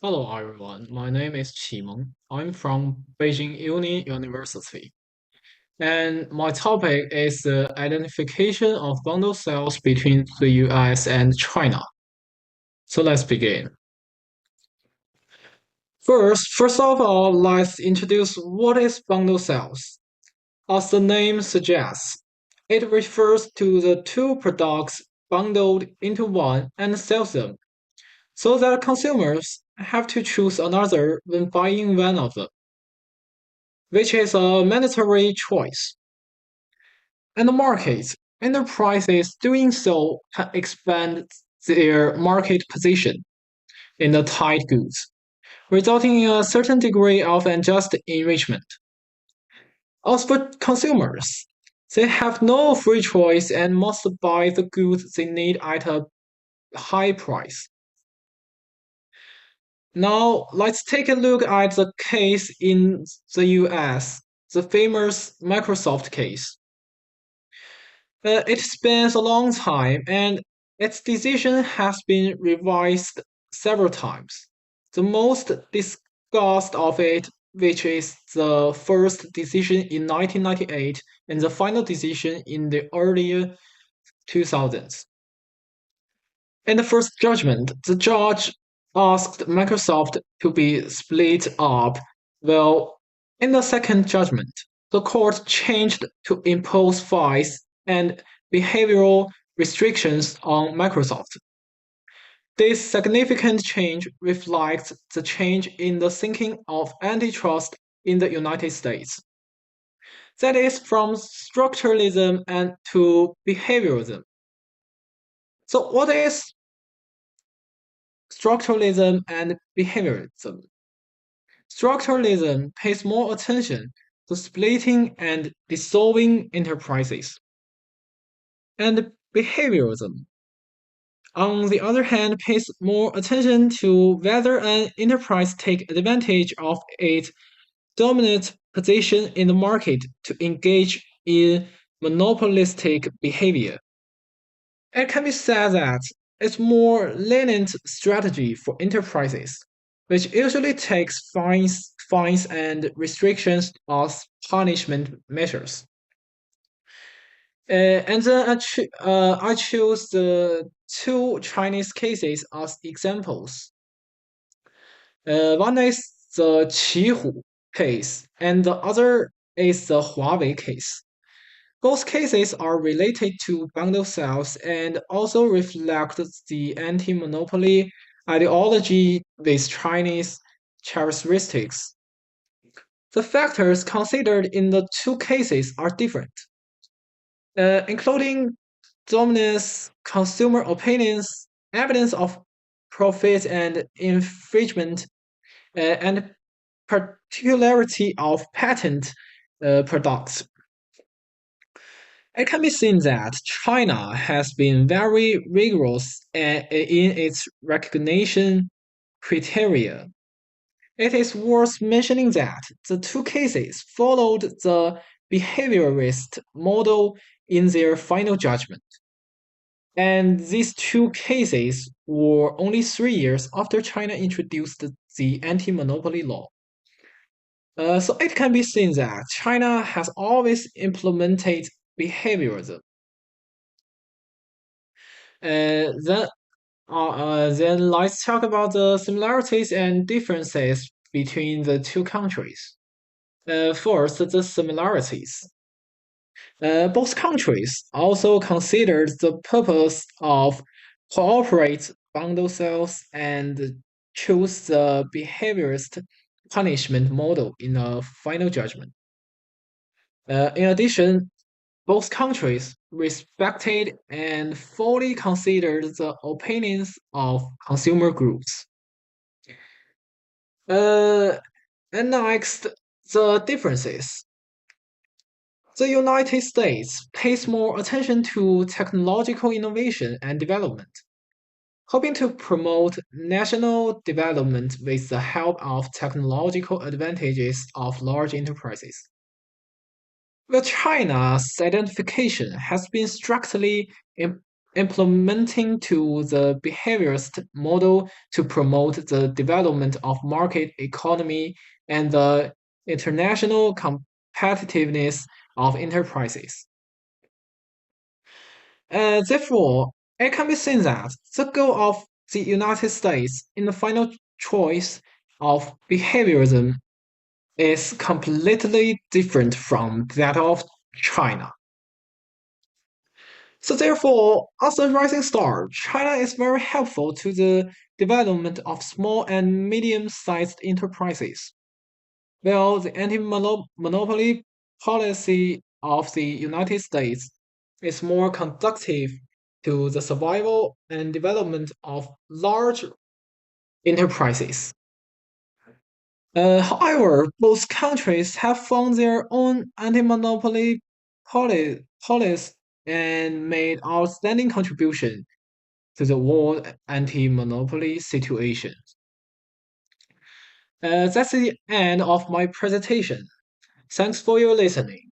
Hello everyone, my name is Meng. I'm from Beijing University, and my topic is the identification of bundle sales between the US and China. So let's begin. First of all, let's introduce what is bundle sales. As the name suggests, it refers to the two products bundled into one and sells them, so that consumers have to choose another when buying one of them, which is a mandatory choice. And the markets, enterprises doing so can expand their market position in the tied goods, resulting in a certain degree of unjust enrichment. As for consumers, they have no free choice and must buy the goods they need at a high price. Now, let's take a look at the case in the US, the famous Microsoft case. It spans a long time, and its decision has been revised several times. The most discussed of it, which is the first decision in 1998 and the final decision in the earlier 2000s. In the first judgment, the judge asked Microsoft to be split up. Well, in the second judgment, the court changed to impose fines and behavioral restrictions on Microsoft. This significant change reflects the change in the thinking of antitrust in the United States. That is from structuralism and to behaviorism. So, what is structuralism and behaviorism? Structuralism pays more attention to splitting and dissolving enterprises. And behaviorism, on the other hand, pays more attention to whether an enterprise takes advantage of its dominant position in the market to engage in monopolistic behavior. It can be said that it's more lenient strategy for enterprises, which usually takes fines and restrictions as punishment measures. And then I choose the two Chinese cases as examples. One is the Qihu case, and the other is the Huawei case. Both cases are related to bundle sales and also reflect the anti-monopoly ideology with Chinese characteristics. The factors considered in the two cases are different, including dominance, consumer opinions, evidence of profit and infringement, and particularity of patent products. It can be seen that China has been very rigorous in its recognition criteria. It is worth mentioning that the two cases followed the behaviorist model in their final judgment. And these two cases were only 3 years after China introduced the anti monopoly law. So it can be seen that China has always implemented behaviorism. Then, then let's talk about the similarities and differences between the two countries. First, the similarities. Both countries also considered the purpose of cooperate bundle sales and chose the behaviorist punishment model in a final judgment. In addition, both countries respected and fully considered the opinions of consumer groups. Uh, and next, the differences. The United States pays more attention to technological innovation and development, hoping to promote national development with the help of technological advantages of large enterprises. Well, China's identification has been strictly implementing to the behaviorist model to promote the development of market economy and the international competitiveness of enterprises. Therefore, it can be seen that the goal of the United States in the final choice of behaviorism is completely different from that of China. So therefore, as a rising star, China is very helpful to the development of small and medium-sized enterprises, while the anti-monopoly policy of the United States is more conducive to the survival and development of large enterprises. However, both countries have found their own anti-monopoly policies and made outstanding contribution to the world anti-monopoly situation. That's the end of my presentation. Thanks for your listening.